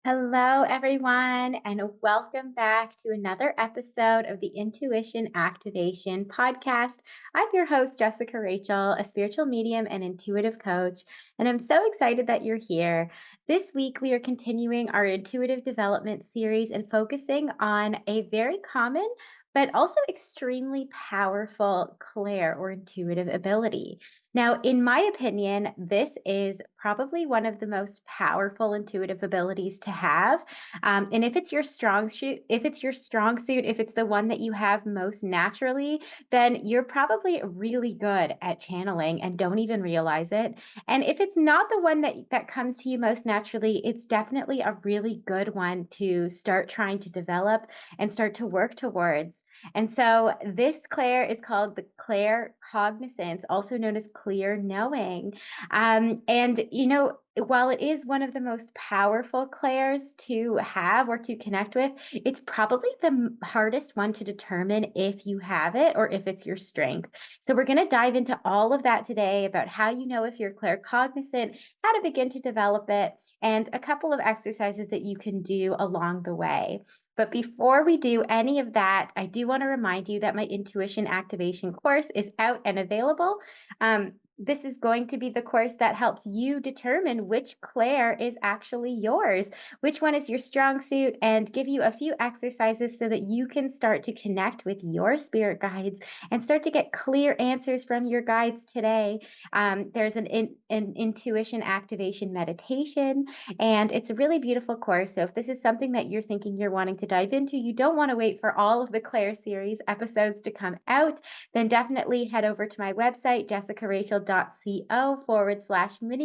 Hello, everyone, and welcome back to another episode of the Intuition Activation Podcast. I'm your host, Jessica Rachel, a spiritual medium and intuitive coach, and I'm so excited that you're here. This week, we are continuing our intuitive development series and focusing on a very common but also extremely powerful clair or intuitive ability. Now, in my opinion, this is probably one of the most powerful intuitive abilities to have. And if it's your strong suit, if it's the one that you have most naturally, then you're probably really good at channeling and don't even realize it. And if it's not the one that comes to you most naturally, it's definitely a really good one to start trying to develop and start to work towards. And so this clair is called the claircognizance, also known as clear knowing. While it is one of the most powerful clairs to have or to connect with, it's probably the hardest one to determine if you have it or if it's your strength. So we're going to dive into all of that today about how you know if you're claircognizant, how to begin to develop it, and a couple of exercises that you can do along the way. But before we do any of that, I do want to remind you that my intuition activation course is out and available. This is going to be the course that helps you determine which clair is actually yours, which one is your strong suit, and give you a few exercises so that you can start to connect with your spirit guides and start to get clear answers from your guides today. There's an intuition activation meditation, and it's a really beautiful course. So if this is something that you're thinking you're wanting to dive into, you don't want to wait for all of the Claire series episodes to come out, then definitely head over to my website, jessicarachel.co/mini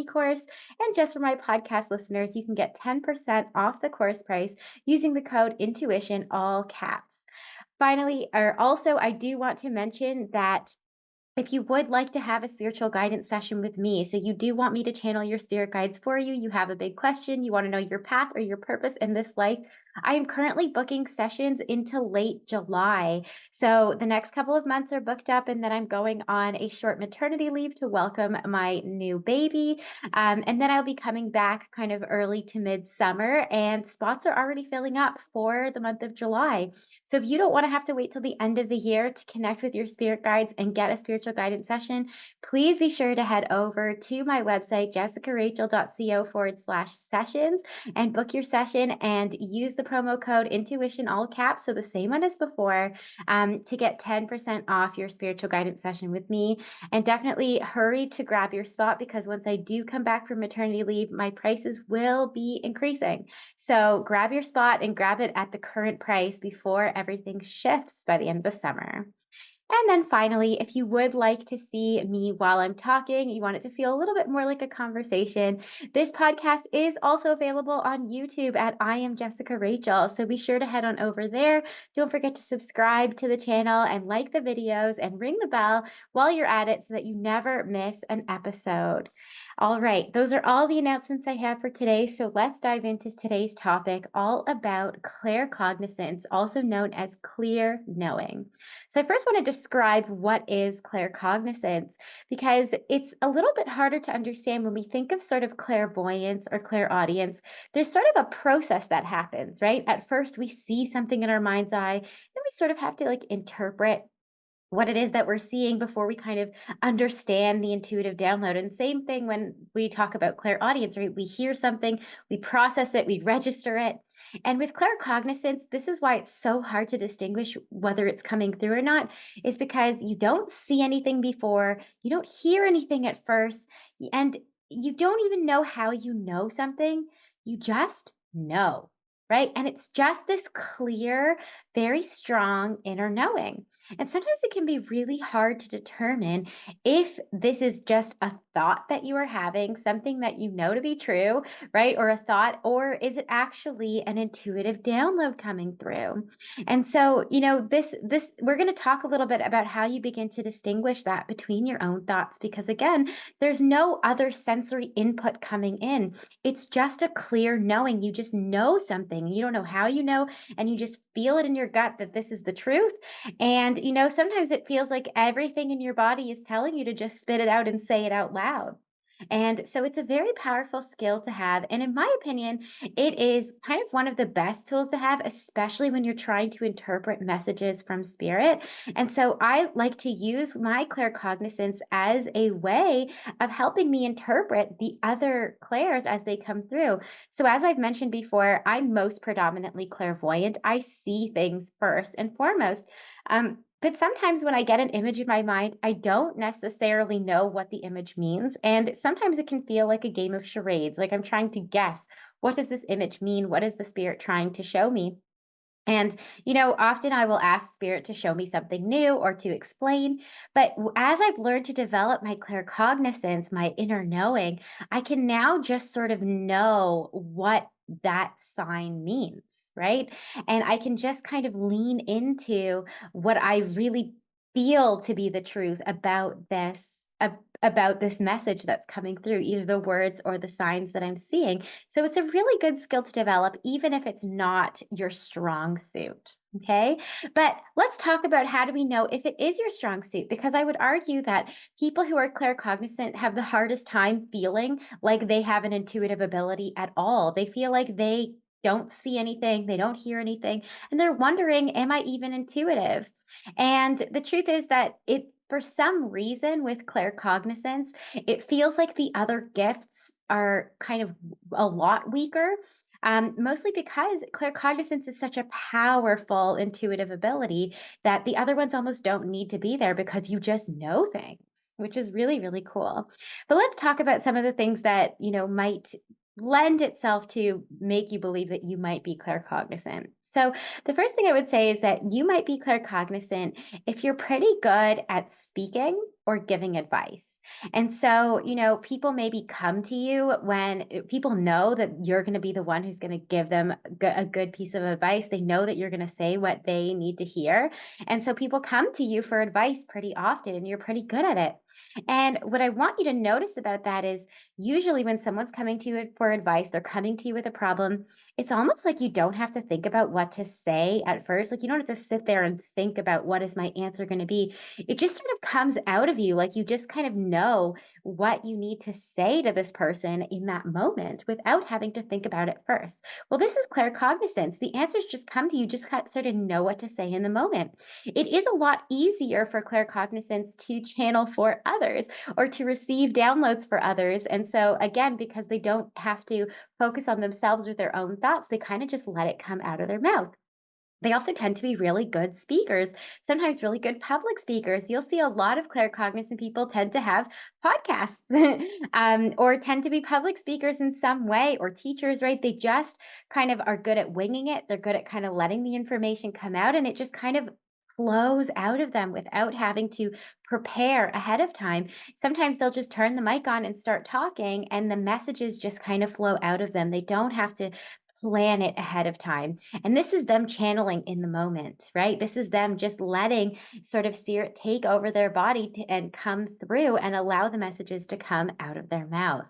course. And just for my podcast listeners, you can get 10% off the course price using the code intuition, all caps. Finally, or also, I do want to mention that if you would like to have a spiritual guidance session with me, so you do want me to channel your spirit guides for you, you have a big question, you want to know your path or your purpose in this life, I am currently booking sessions into late July. So the next couple of months are booked up, and then I'm going on a short maternity leave to welcome my new baby. And then I'll be coming back kind of early to midsummer, and spots are already filling up for the month of July. So if you don't want to have to wait till the end of the year to connect with your spirit guides and get a spiritual guidance session, please be sure to head over to my website, jessicarachel.co/sessions, and book your session and use the promo code intuition, all caps, so the same one as before, to get 10% off your spiritual guidance session with me. And definitely hurry to grab your spot, because once I do come back from maternity leave, my prices will be increasing. So grab your spot and grab it at the current price before everything shifts by the end of the summer. And then finally, if you would like to see me while I'm talking, you want it to feel a little bit more like a conversation, this podcast is also available on YouTube at I Am Jessica Rachel. So be sure to head on over there. Don't forget to subscribe to the channel and like the videos and ring the bell while you're at it so that you never miss an episode. All right, those are all the announcements I have for today. So let's dive into today's topic, all about claircognizance, also known as clear knowing. So I first want to describe what is claircognizance, because it's a little bit harder to understand when we think of sort of clairvoyance or clairaudience. There's sort of a process that happens, right? At first, we see something in our mind's eye, then we sort of have to like interpret what it is that we're seeing before we kind of understand the intuitive download. And same thing when we talk about clairaudience, right? We hear something, we process it, we register it. And with claircognizance, this is why it's so hard to distinguish whether it's coming through or not, is because you don't see anything before, you don't hear anything at first, and you don't even know how you know something. You just know, right? And it's just this clear, very strong inner knowing. And sometimes it can be really hard to determine if this is just a thought that you are having, something that you know to be true, right? Or a thought, or is it actually an intuitive download coming through? And so, this we're going to talk a little bit about how you begin to distinguish that between your own thoughts, because again, there's no other sensory input coming in. It's just a clear knowing. You just know something. You don't know how you know, and you just feel it in your gut that this is the truth. And, sometimes it feels like everything in your body is telling you to just spit it out and say it out loud. And so it's a very powerful skill to have. And in my opinion, it is kind of one of the best tools to have, especially when you're trying to interpret messages from spirit. And so I like to use my claircognizance as a way of helping me interpret the other clairs as they come through. So, as I've mentioned before, I'm most predominantly clairvoyant. I see things first and foremost. But sometimes when I get an image in my mind, I don't necessarily know what the image means. And sometimes it can feel like a game of charades, like I'm trying to guess, what does this image mean? What is the spirit trying to show me? And, often I will ask spirit to show me something new or to explain. But as I've learned to develop my claircognizance, my inner knowing, I can now just sort of know what that sign means, right? And I can just kind of lean into what I really feel to be the truth about about this message that's coming through, either the words or the signs that I'm seeing. So it's a really good skill to develop, even if it's not your strong suit. Okay. But let's talk about how do we know if it is your strong suit? Because I would argue that people who are claircognizant have the hardest time feeling like they have an intuitive ability at all. They feel like they don't see anything, they don't hear anything, and they're wondering, am I even intuitive? And the truth is that for some reason with claircognizance, it feels like the other gifts are kind of a lot weaker. Mostly because claircognizance is such a powerful intuitive ability that the other ones almost don't need to be there because you just know things, which is really, really cool. But let's talk about some of the things that, might lend itself to make you believe that you might be claircognizant. So, the first thing I would say is that you might be claircognizant if you're pretty good at speaking or giving advice. And so, people maybe come to you when people know that you're going to be the one who's going to give them a good piece of advice. They know that you're going to say what they need to hear. And so people come to you for advice pretty often, and you're pretty good at it. And what I want you to notice about that is usually when someone's coming to you for advice, they're coming to you with a problem. It's almost like you don't have to think about what to say at first. Like you don't have to sit there and think about what is my answer going to be. It just sort of comes out of you. Like you just kind of know what you need to say to this person in that moment without having to think about it first. Well, this is claircognizance. The answers just come to you, just sort of know what to say in the moment. It is a lot easier for claircognizance to channel for others or to receive downloads for others. And so, again, because they don't have to focus on themselves or their own thoughts, they kind of just let it come out of their mouth. They also tend to be really good speakers, sometimes really good public speakers. You'll see a lot of claircognizant people tend to have podcasts or tend to be public speakers in some way or teachers, right? They just kind of are good at winging it. They're good at kind of letting the information come out and it just kind of flows out of them without having to prepare ahead of time. Sometimes they'll just turn the mic on and start talking and the messages just kind of flow out of them. They don't have to plan it ahead of time. And this is them channeling in the moment, right? This is them just letting sort of spirit take over their body and come through and allow the messages to come out of their mouth.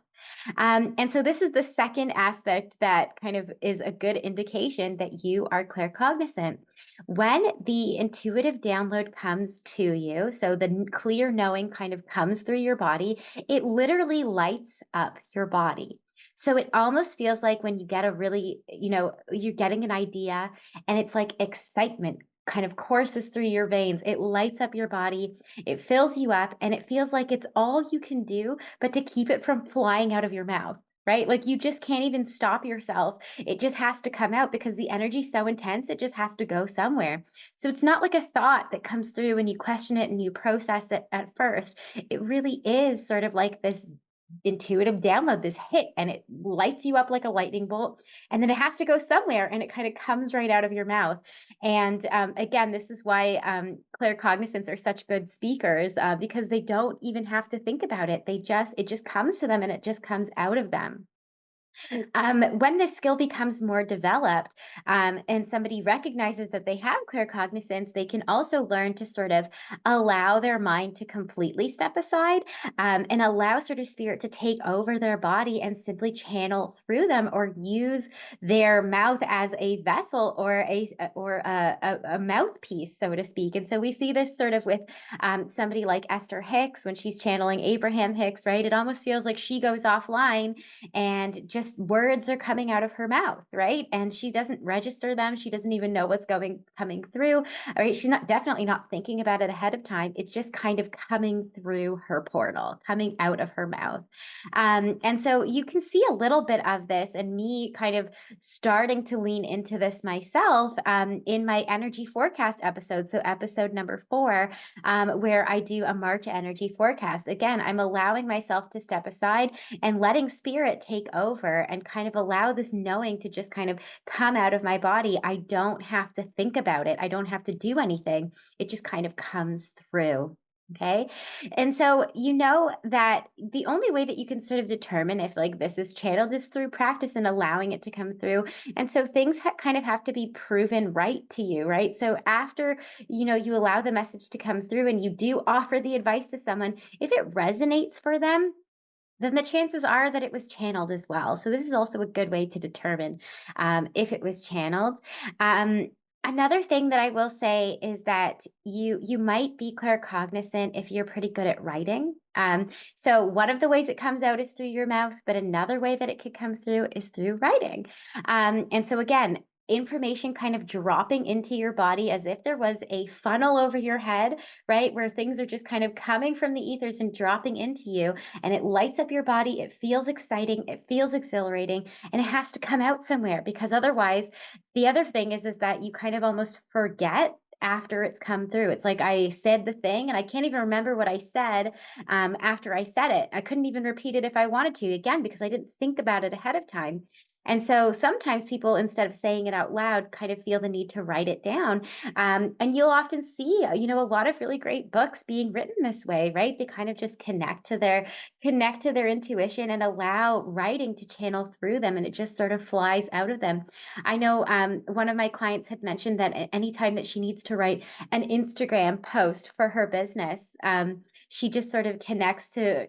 And so this is the second aspect that kind of is a good indication that you are claircognizant. When the intuitive download comes to you, so the clear knowing kind of comes through your body, it literally lights up your body. So it almost feels like when you get a really, you're getting an idea and it's like excitement kind of courses through your veins. It lights up your body, it fills you up, and it feels like it's all you can do, but to keep it from flying out of your mouth. Right? Like you just can't even stop yourself. It just has to come out because the energy's so intense, it just has to go somewhere. So it's not like a thought that comes through and you question it and you process it at first. It really is sort of like this intuitive download, this hit, and it lights you up like a lightning bolt. And then it has to go somewhere and it kind of comes right out of your mouth. And again, this is why claircognizants are such good speakers because they don't even have to think about it. It just comes to them and it just comes out of them. When this skill becomes more developed, and somebody recognizes that they have claircognizance, they can also learn to sort of allow their mind to completely step aside, and allow sort of spirit to take over their body and simply channel through them or use their mouth as a vessel or a mouthpiece, so to speak. And so we see this sort of with somebody like Esther Hicks when she's channeling Abraham Hicks, right? It almost feels like she goes offline and just words are coming out of her mouth, right? And she doesn't register them. She doesn't even know what's coming through. Right? She's not definitely not thinking about it ahead of time. It's just kind of coming through her portal, coming out of her mouth. And so you can see a little bit of this and me kind of starting to lean into this myself in my energy forecast episode. So episode number 4, where I do a March energy forecast. Again, I'm allowing myself to step aside and letting spirit take over and kind of allow this knowing to just kind of come out of my body. I don't have to think about it. I don't have to do anything. It just kind of comes through. Okay. And so, you know that the only way that you can sort of determine if like this is channeled is through practice and allowing it to come through. And so things kind of have to be proven right to you, right? So after, you allow the message to come through and you do offer the advice to someone, if it resonates for them, then the chances are that it was channeled as well. So this is also a good way to determine if it was channeled. Um, Another thing that I will say is that you might be claircognizant if you're pretty good at writing. So one of the ways it comes out is through your mouth, but another way that it could come through is through writing. And so again, information kind of dropping into your body as if there was a funnel over your head, right? Where things are just kind of coming from the ethers and dropping into you, and it lights up your body. It feels exciting, it feels exhilarating, and it has to come out somewhere because otherwise, the other thing is that you kind of almost forget after it's come through. It's like I said the thing and I can't even remember what I said after I said it. I couldn't even repeat it if I wanted to, again, because I didn't think about it ahead of time. And so sometimes people, instead of saying it out loud, kind of feel the need to write it down. And you'll often see, a lot of really great books being written this way, right? They kind of just connect to their intuition and allow writing to channel through them, and it just sort of flies out of them. I know one of my clients had mentioned that at any time that she needs to write an Instagram post for her business, she just sort of connects to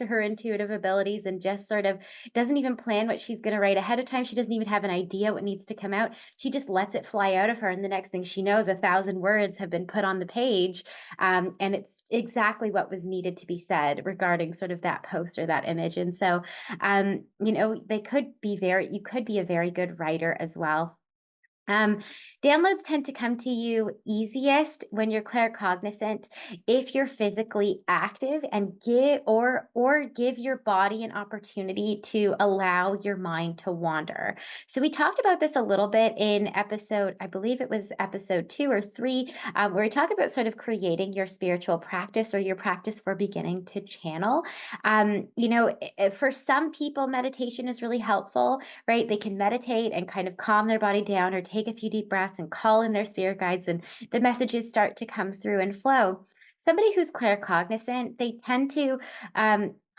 her intuitive abilities and just sort of doesn't even plan what she's going to write ahead of time. She doesn't even have an idea what needs to come out. She just lets it fly out of her, and the next thing she knows, 1,000 words have been put on the page, and it's exactly what was needed to be said regarding sort of that post or that image. And so, you could be a very good writer as well. Um, Downloads tend to come to you easiest when you're claircognizant if you're physically active and give your body an opportunity to allow your mind to wander. So we talked about this a little bit in episode, I believe it was episode 2 or 3, where we talk about sort of creating your spiritual practice or your practice for beginning to channel. For some people, meditation is really helpful, right? They can meditate and kind of calm their body down or take a few deep breaths and call in their spirit guides, and the messages start to come through and flow. Somebody who's claircognizant, they tend to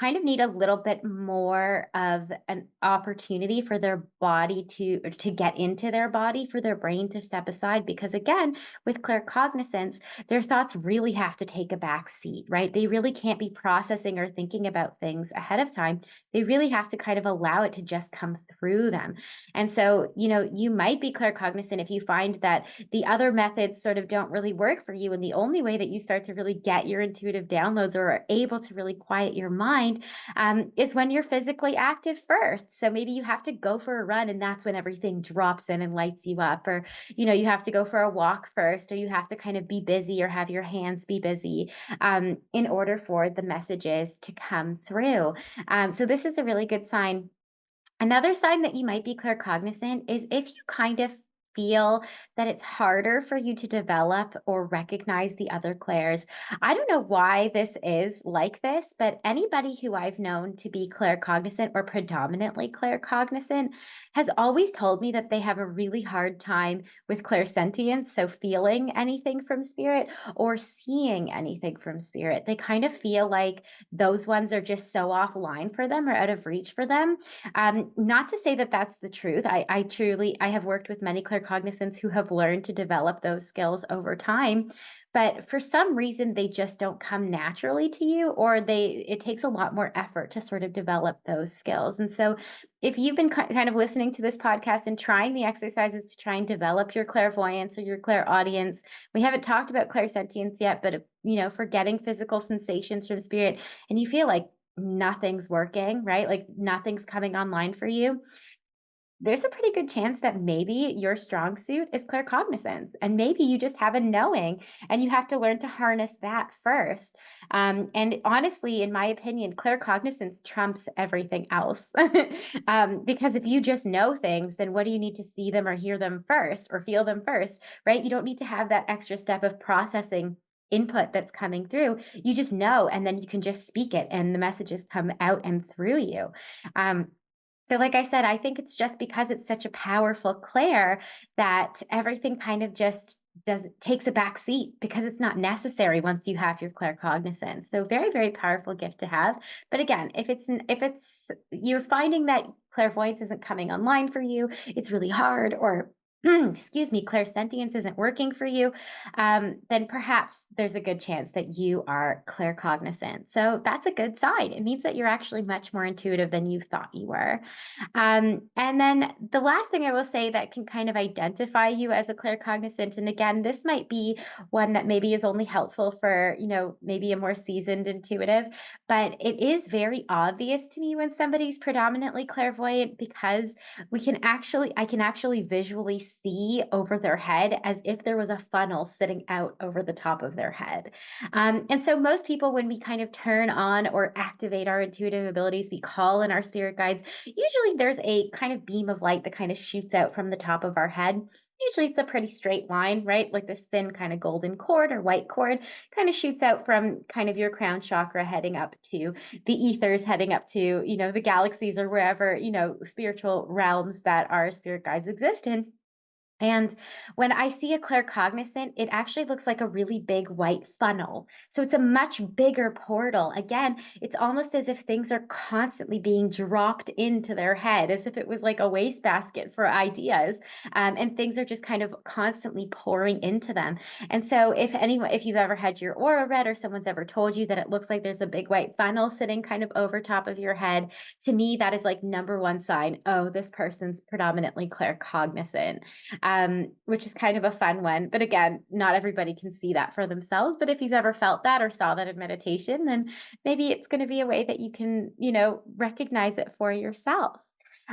kind of need a little bit more of an opportunity for their body to get into their body, for their brain to step aside, because again, with claircognizance, their thoughts really have to take a back seat, right? They really can't be processing or thinking about things ahead of time. They really have to kind of allow it to just come through them. And so, you might be claircognizant if you find that the other methods sort of don't really work for you. And the only way that you start to really get your intuitive downloads or are able to really quiet your mind is when you're physically active first. So maybe you have to go for a run and that's when everything drops in and lights you up. Or, you have to go for a walk first, or you have to kind of be busy or have your hands be busy in order for the messages to come through. So this is a really good sign. Another sign that you might be claircognizant is if you kind of feel that it's harder for you to develop or recognize the other clairs. I don't know why this is like this, but anybody who I've known to be claircognizant or predominantly claircognizant has always told me that they have a really hard time with clairsentience, so feeling anything from spirit or seeing anything from spirit. They kind of feel like those ones are just so offline for them or out of reach for them. Not to say that that's the truth. I truly, I have worked with many claircognizants who have learned to develop those skills over time. But for some reason, they just don't come naturally to you, or it takes a lot more effort to sort of develop those skills. And so, if you've been kind of listening to this podcast and trying the exercises to try and develop your clairvoyance or your clairaudience, we haven't talked about clairsentience yet, but for getting physical sensations from spirit, and you feel like nothing's working, right? Like nothing's coming online for you, there's a pretty good chance that maybe your strong suit is claircognizance, and maybe you just have a knowing and you have to learn to harness that first. And honestly, in my opinion, claircognizance trumps everything else. Because if you just know things, then what do you need to see them or hear them first or feel them first, right? You don't need to have that extra step of processing input that's coming through. You just know, and then you can just speak it, and the messages come out and through you. Um, so, like I said, I think it's just because it's such a powerful clair that everything kind of just takes a back seat because it's not necessary once you have your claircognizance. So, very, very powerful gift to have. But again, if it's you're finding that clairvoyance isn't coming online for you, it's really hard, or excuse me, clairsentience isn't working for you, then perhaps there's a good chance that you are claircognizant. So that's a good sign. It means that you're actually much more intuitive than you thought you were. And then the last thing I will say that can kind of identify you as a claircognizant, and again, this might be one that maybe is only helpful for, maybe a more seasoned intuitive, but it is very obvious to me when somebody's predominantly clairvoyant because I can actually visually see over their head as if there was a funnel sitting out over the top of their head. And so most people, when we kind of turn on or activate our intuitive abilities, we call in our spirit guides. Usually there's a kind of beam of light that kind of shoots out from the top of our head. Usually it's a pretty straight line, right? Like this thin kind of golden cord or white cord kind of shoots out from kind of your crown chakra heading up to the ethers, heading up to, the galaxies or wherever, spiritual realms that our spirit guides exist in. And when I see a claircognizant, it actually looks like a really big white funnel. So it's a much bigger portal. Again, it's almost as if things are constantly being dropped into their head, as if it was like a wastebasket for ideas. And things are just kind of constantly pouring into them. And so if you've ever had your aura read or someone's ever told you that it looks like there's a big white funnel sitting kind of over top of your head, to me, that is like number one sign, oh, this person's predominantly claircognizant, which is kind of a fun one. But again, not everybody can see that for themselves. But if you've ever felt that or saw that in meditation, then maybe it's going to be a way that you can, recognize it for yourself.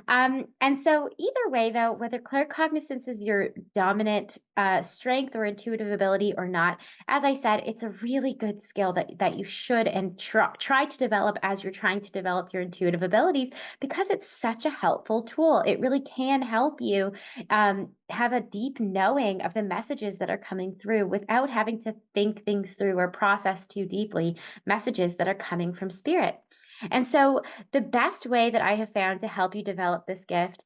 And so, either way, though, whether claircognizance is your dominant strength or intuitive ability or not, as I said, it's a really good skill that you should and try to develop as you're trying to develop your intuitive abilities, because it's such a helpful tool. It really can help you have a deep knowing of the messages that are coming through without having to think things through or process too deeply messages that are coming from spirit. And so, the best way that I have found to help you develop this gift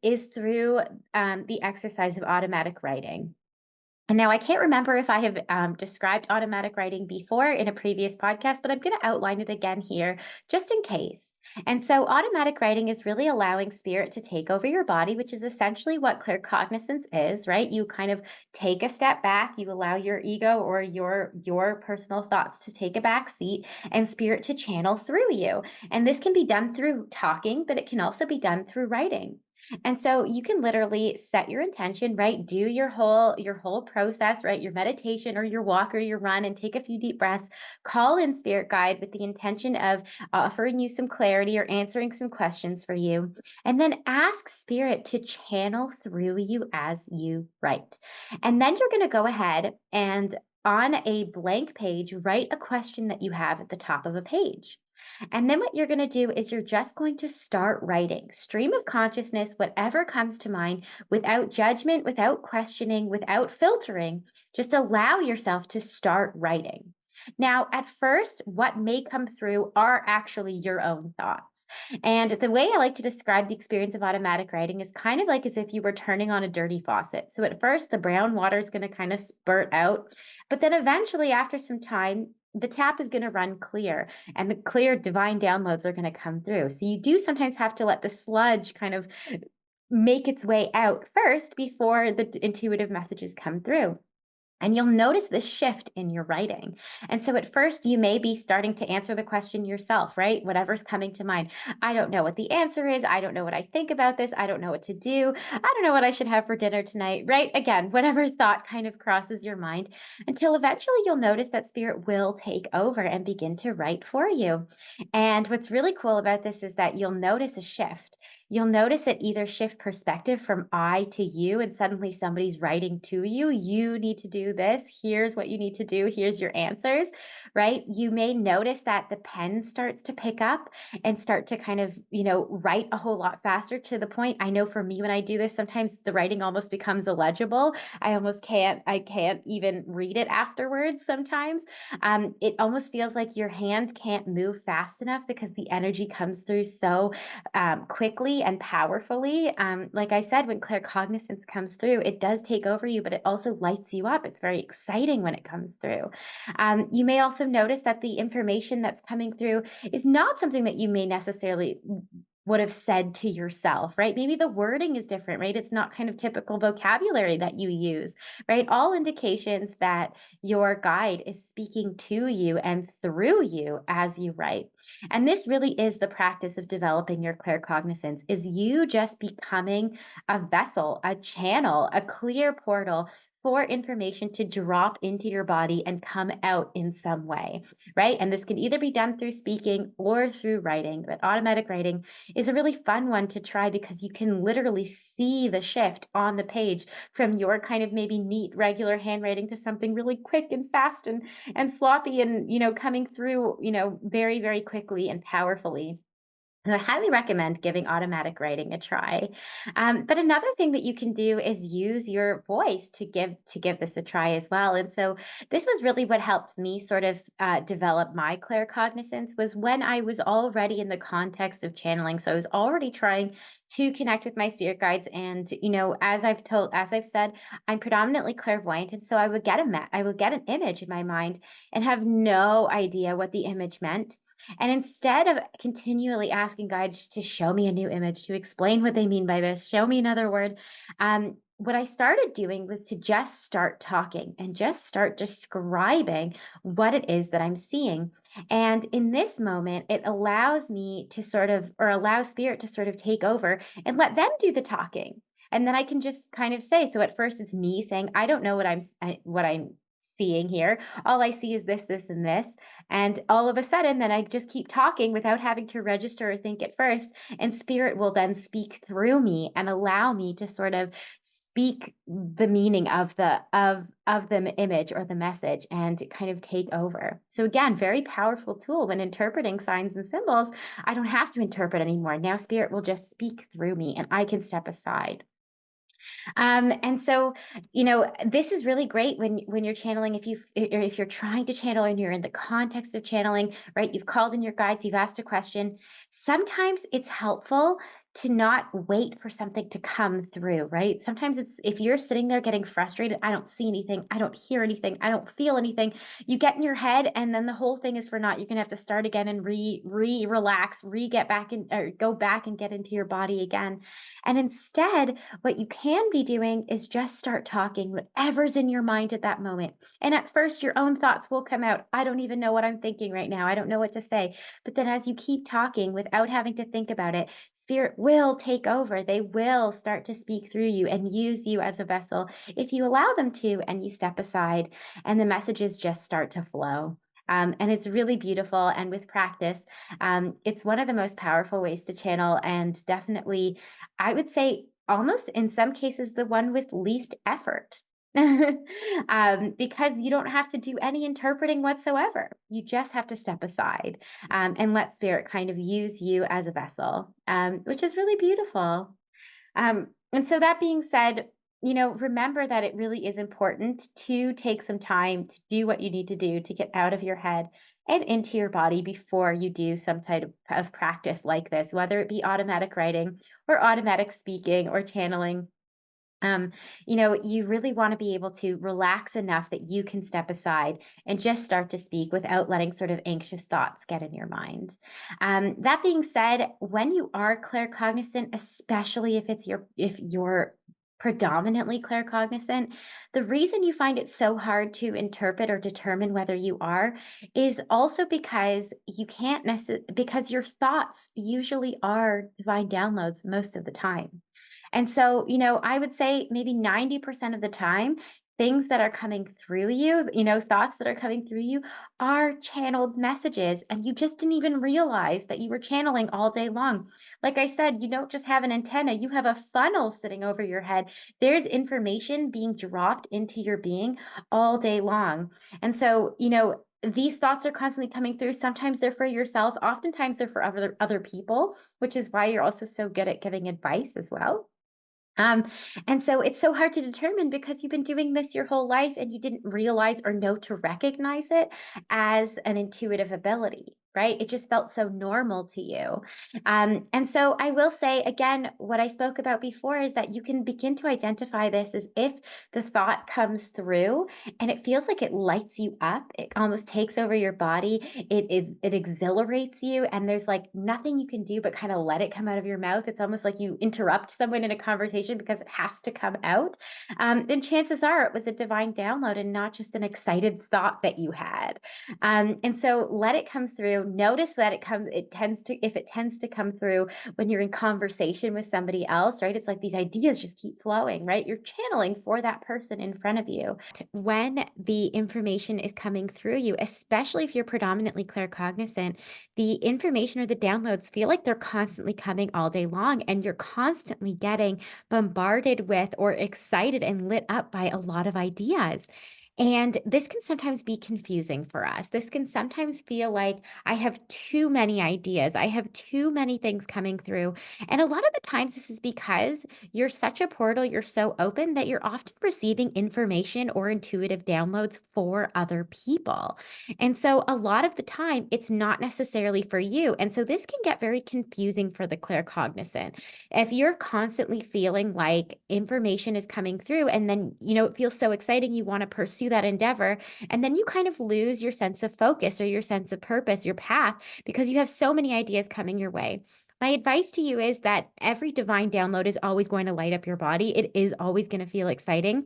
is through the exercise of automatic writing. And now I can't remember if I have described automatic writing before in a previous podcast, but I'm going to outline it again here just in case. And so, automatic writing is really allowing spirit to take over your body, which is essentially what claircognizance is, right? You kind of take a step back, you allow your ego or your personal thoughts to take a back seat, and spirit to channel through you. And this can be done through talking, but it can also be done through writing. And so you can literally set your intention, right? Do your whole process, right? Your meditation or your walk or your run, and take a few deep breaths. Call in spirit guide with the intention of offering you some clarity or answering some questions for you. And then ask spirit to channel through you as you write. And then you're going to go ahead and on a blank page, write a question that you have at the top of a page. And then what you're going to do is you're just going to start writing. Stream of consciousness, whatever comes to mind, without judgment, without questioning, without filtering. Just allow yourself to start writing. Now, at first, what may come through are actually your own thoughts. And the way I like to describe the experience of automatic writing is kind of like as if you were turning on a dirty faucet. So at first, the brown water is going to kind of spurt out, but then eventually, after some time, the tap is going to run clear and the clear divine downloads are going to come through. So you do sometimes have to let the sludge kind of make its way out first before the intuitive messages come through. And you'll notice this shift in your writing. And so at first, you may be starting to answer the question yourself, right? Whatever's coming to mind. I don't know what the answer is. I don't know what I think about this. I don't know what to do. I don't know what I should have for dinner tonight, right? Again, whatever thought kind of crosses your mind until eventually you'll notice that spirit will take over and begin to write for you. And what's really cool about this is that you'll notice a shift. You'll notice it either shift perspective from I to you, and suddenly somebody's writing to you. You need to do this. Here's what you need to do. Here's your answers, right? You may notice that the pen starts to pick up and start to kind of, write a whole lot faster to the point. I know for me, when I do this, sometimes the writing almost becomes illegible. I can't even read it afterwards sometimes. It almost feels like your hand can't move fast enough because the energy comes through so quickly and powerfully. Like I said, when claircognizance comes through, it does take over you, but it also lights you up. It's very exciting when it comes through. You may also notice that the information that's coming through is not something that you may necessarily would have said to yourself, right? Maybe the wording is different, right? It's not kind of typical vocabulary that you use, right? All indications that your guide is speaking to you and through you as you write. And this really is the practice of developing your claircognizance, is you just becoming a vessel, a channel, a clear portal for information to drop into your body and come out in some way, right? And this can either be done through speaking or through writing, but automatic writing is a really fun one to try because you can literally see the shift on the page from your kind of maybe neat regular handwriting to something really quick and fast and sloppy and coming through very very quickly and powerfully. I highly recommend giving automatic writing a try. But another thing that you can do is use your voice to give this a try as well. And so this was really what helped me sort of develop my claircognizance was when I was already in the context of channeling. So I was already trying to connect with my spirit guides, and as I've said, I'm predominantly clairvoyant, and so I would get an image in my mind and have no idea what the image meant. And instead of continually asking guides to show me a new image, to explain what they mean by this, show me another word, what I started doing was to just start talking and just start describing what it is that I'm seeing. And in this moment, it allows me to sort of, or allow spirit to sort of take over and let them do the talking. And then I can just kind of say, so at first it's me saying, I don't know what I'm seeing here. All I see is this, this, and this. And all of a sudden, then I just keep talking without having to register or think at first. And spirit will then speak through me and allow me to sort of speak the meaning of the image or the message and kind of take over. So again, very powerful tool when interpreting signs and symbols. I don't have to interpret anymore. Now spirit will just speak through me and I can step aside. And so, this is really great when you're channeling. If you're trying to channel and you're in the context of channeling, right? You've called in your guides, you've asked a question. Sometimes it's helpful to not wait for something to come through, right? Sometimes it's if you're sitting there getting frustrated, I don't see anything, I don't hear anything, I don't feel anything. You get in your head, and then the whole thing is for naught. You're gonna have to start again and relax, get back in, or go back and get into your body again. And instead, what you can be doing is just start talking whatever's in your mind at that moment. And at first, your own thoughts will come out. I don't even know what I'm thinking right now. I don't know what to say. But then as you keep talking without having to think about it, spirit will take over. They will start to speak through you and use you as a vessel if you allow them to and you step aside and the messages just start to flow. And it's really beautiful. And with practice, it's one of the most powerful ways to channel, and definitely, I would say, almost in some cases, the one with least effort. Because you don't have to do any interpreting whatsoever. You just have to step aside and let spirit kind of use you as a vessel, which is really beautiful. And so, that being said, remember that it really is important to take some time to do what you need to do to get out of your head and into your body before you do some type of practice like this, whether it be automatic writing or automatic speaking or channeling. um, you really want to be able to relax enough that you can step aside and just start to speak without letting sort of anxious thoughts get in your mind. That being said, when you are claircognizant, especially if you're predominantly claircognizant, the reason you find it so hard to interpret or determine whether you are is also because you can't necessarily, because your thoughts usually are divine downloads most of the time. And so, I would say maybe 90% of the time, things that are coming through you, thoughts that are coming through you are channeled messages. And you just didn't even realize that you were channeling all day long. Like I said, you don't just have an antenna, you have a funnel sitting over your head. There's information being dropped into your being all day long. And so, these thoughts are constantly coming through. Sometimes they're for yourself, oftentimes they're for other people, which is why you're also so good at giving advice as well. Um, and so it's so hard to determine because you've been doing this your whole life and you didn't realize or know to recognize it as an intuitive ability, right? It just felt so normal to you. And so I will say again, what I spoke about before is that you can begin to identify this as if the thought comes through and it feels like it lights you up, it almost takes over your body, it exhilarates you, and there's like nothing you can do but kind of let it come out of your mouth. It's almost like you interrupt someone in a conversation because it has to come out. Then chances are it was a divine download and not just an excited thought that you had. And so let it come through. Notice that if it tends to come through when you're in conversation with somebody else, right? It's like these ideas just keep flowing, right? You're channeling for that person in front of you. When the information is coming through you, especially if you're predominantly claircognizant, the information or the downloads feel like they're constantly coming all day long, and you're constantly getting bombarded with or excited and lit up by a lot of ideas. And this can sometimes be confusing for us. This can sometimes feel like I have too many ideas. I have too many things coming through. And a lot of the times, this is because you're such a portal, you're so open that you're often receiving information or intuitive downloads for other people. And so a lot of the time, it's not necessarily for you. And so this can get very confusing for the claircognizant. If you're constantly feeling like information is coming through and then, it feels so exciting, you want to pursue that endeavor, and then you kind of lose your sense of focus or your sense of purpose, your path, because you have so many ideas coming your way. My advice to you is that every divine download is always going to light up your body. It is always going to feel exciting.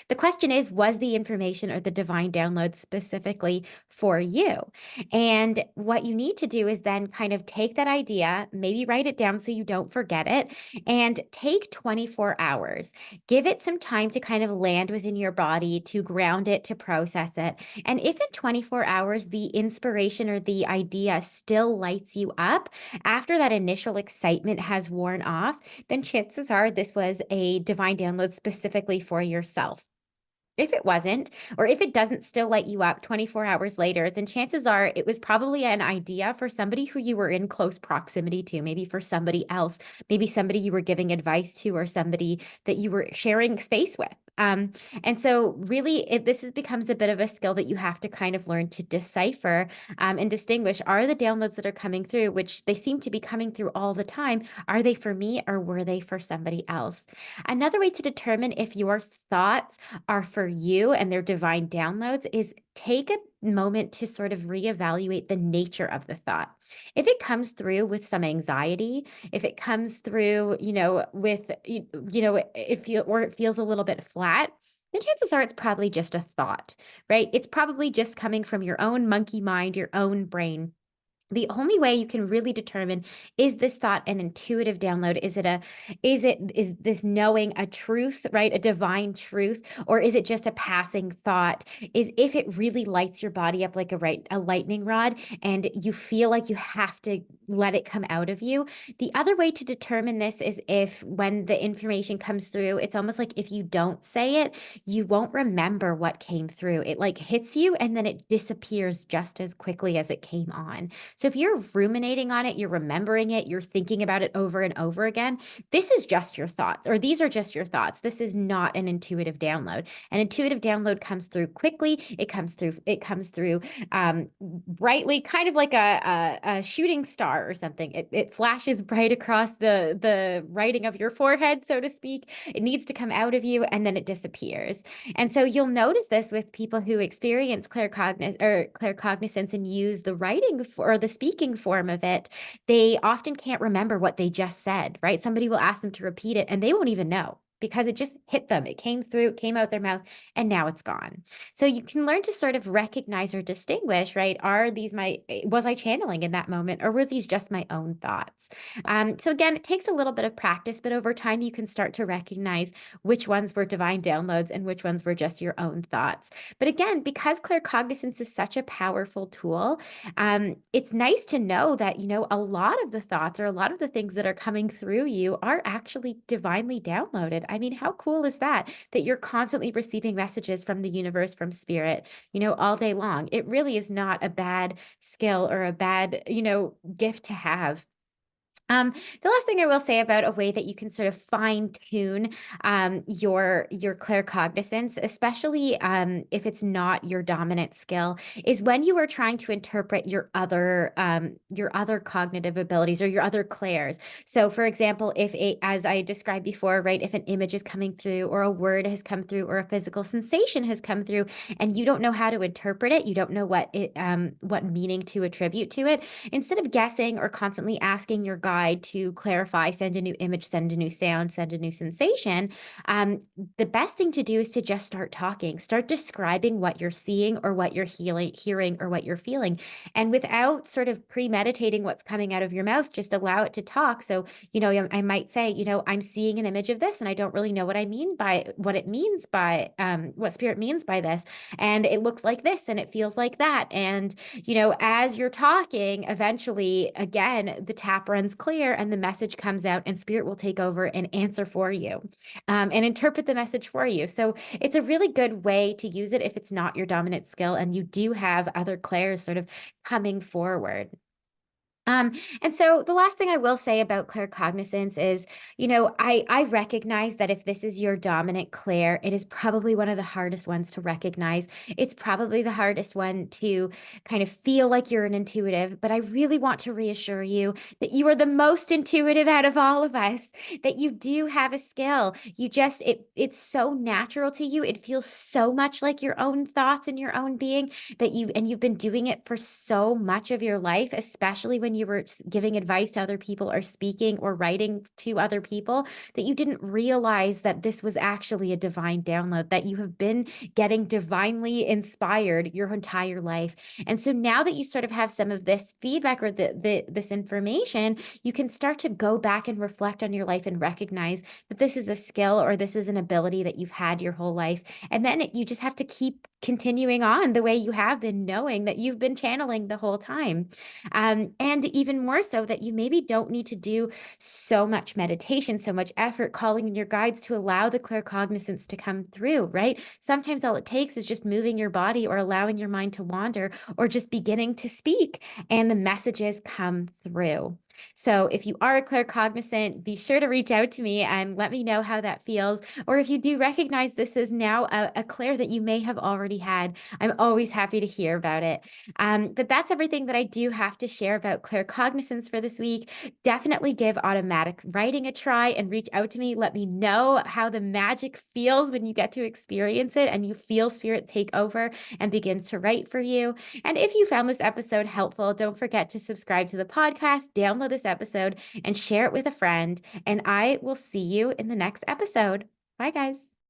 The question is, was the information or the divine download specifically for you? And what you need to do is then kind of take that idea, maybe write it down so you don't forget it, and take 24 hours. Give it some time to kind of land within your body, to ground it, to process it. And if in 24 hours the inspiration or the idea still lights you up after that initial excitement has worn off, then chances are this was a divine download specifically for yourself. If it wasn't, or if it doesn't still light you up 24 hours later, then chances are it was probably an idea for somebody who you were in close proximity to, maybe for somebody else, maybe somebody you were giving advice to, or somebody that you were sharing space with. And so, really, becomes a bit of a skill that you have to kind of learn to decipher and distinguish: are the downloads that are coming through, which they seem to be coming through all the time, are they for me or were they for somebody else? Another way to determine if your thoughts are for you and their divine downloads is take a moment to sort of reevaluate the nature of the thought. If it comes through with some anxiety, if it comes through, with it feels a little bit flat, then chances are it's probably just a thought, right? It's probably just coming from your own monkey mind, your own brain. The only way you can really determine, is this thought an intuitive download? Is this knowing a truth, right? A divine truth, or is it just a passing thought? Is if it really lights your body up like a lightning rod, and you feel like you have to let it come out of you. The other way to determine this is if when the information comes through, it's almost like if you don't say it, you won't remember what came through. It like hits you and then it disappears just as quickly as it came on. So if you're ruminating on it, you're remembering it, you're thinking about it over and over again, this is just your thoughts, or these are just your thoughts. This is not an intuitive download. An intuitive download comes through quickly. It comes through brightly, kind of like a shooting star or something. It flashes bright across the writing of your forehead, so to speak. It needs to come out of you and then it disappears. And so you'll notice this with people who experience claircognizance and use the writing or the speaking form of it. They often can't remember what they just said, right? Somebody will ask them to repeat it and they won't even know because it just hit them. It came through, it came out their mouth, and now it's gone. So you can learn to sort of recognize or distinguish, right? Was I channeling in that moment, or were these just my own thoughts? So again, it takes a little bit of practice, but over time you can start to recognize which ones were divine downloads and which ones were just your own thoughts. But again, because claircognizance is such a powerful tool, it's nice to know that, a lot of the thoughts or a lot of the things that are coming through you are actually divinely downloaded. I mean, how cool is that? That you're constantly receiving messages from the universe, from spirit, all day long. It really is not a bad skill or a bad, gift to have. The last thing I will say about a way that you can sort of fine tune your claircognizance, especially if it's not your dominant skill, is when you are trying to interpret your other cognitive abilities or your other clairs. So, for example, as I described before, right, if an image is coming through, or a word has come through, or a physical sensation has come through, and you don't know how to interpret it, you don't know what meaning to attribute to it. Instead of guessing or constantly asking your guide to clarify, send a new image, send a new sound, send a new sensation, the best thing to do is to just start talking, start describing what you're seeing or what you're hearing or what you're feeling. And without sort of premeditating what's coming out of your mouth, just allow it to talk. So, I might say, I'm seeing an image of this and I don't really know what spirit means by this. And it looks like this and it feels like that. And as you're talking, eventually, again, the tap runs clear and the message comes out, and spirit will take over and answer for you, and interpret the message for you. So it's a really good way to use it if it's not your dominant skill and you do have other clairs sort of coming forward. Um, and so the last thing I will say about claircognizance is, I recognize that if this is your dominant clair, it is probably one of the hardest ones to recognize. It's probably the hardest one to kind of feel like you're an intuitive, but I really want to reassure you that you are the most intuitive out of all of us, that you do have a skill. It's so natural to you. It feels so much like your own thoughts and your own being you've been doing it for so much of your life, especially when you were giving advice to other people or speaking or writing to other people, that you didn't realize that this was actually a divine download, that you have been getting divinely inspired your entire life. And so now that you sort of have some of this feedback or this information, you can start to go back and reflect on your life and recognize that this is a skill or this is an ability that you've had your whole life. And then you just have to keep continuing on the way you have been, knowing that you've been channeling the whole time. And even more so, that you maybe don't need to do so much meditation, so much effort calling in your guides to allow the claircognizance to come through, right? Sometimes all it takes is just moving your body or allowing your mind to wander or just beginning to speak, and the messages come through. So if you are a claircognizant, be sure to reach out to me and let me know how that feels. Or if you do recognize this is now a clair that you may have already had, I'm always happy to hear about it. But that's everything that I do have to share about claircognizance for this week. Definitely give automatic writing a try and reach out to me. Let me know how the magic feels when you get to experience it and you feel spirit take over and begin to write for you. And if you found this episode helpful, don't forget to subscribe to the podcast, download this episode, and share it with a friend. And I will see you in the next episode. Bye, guys.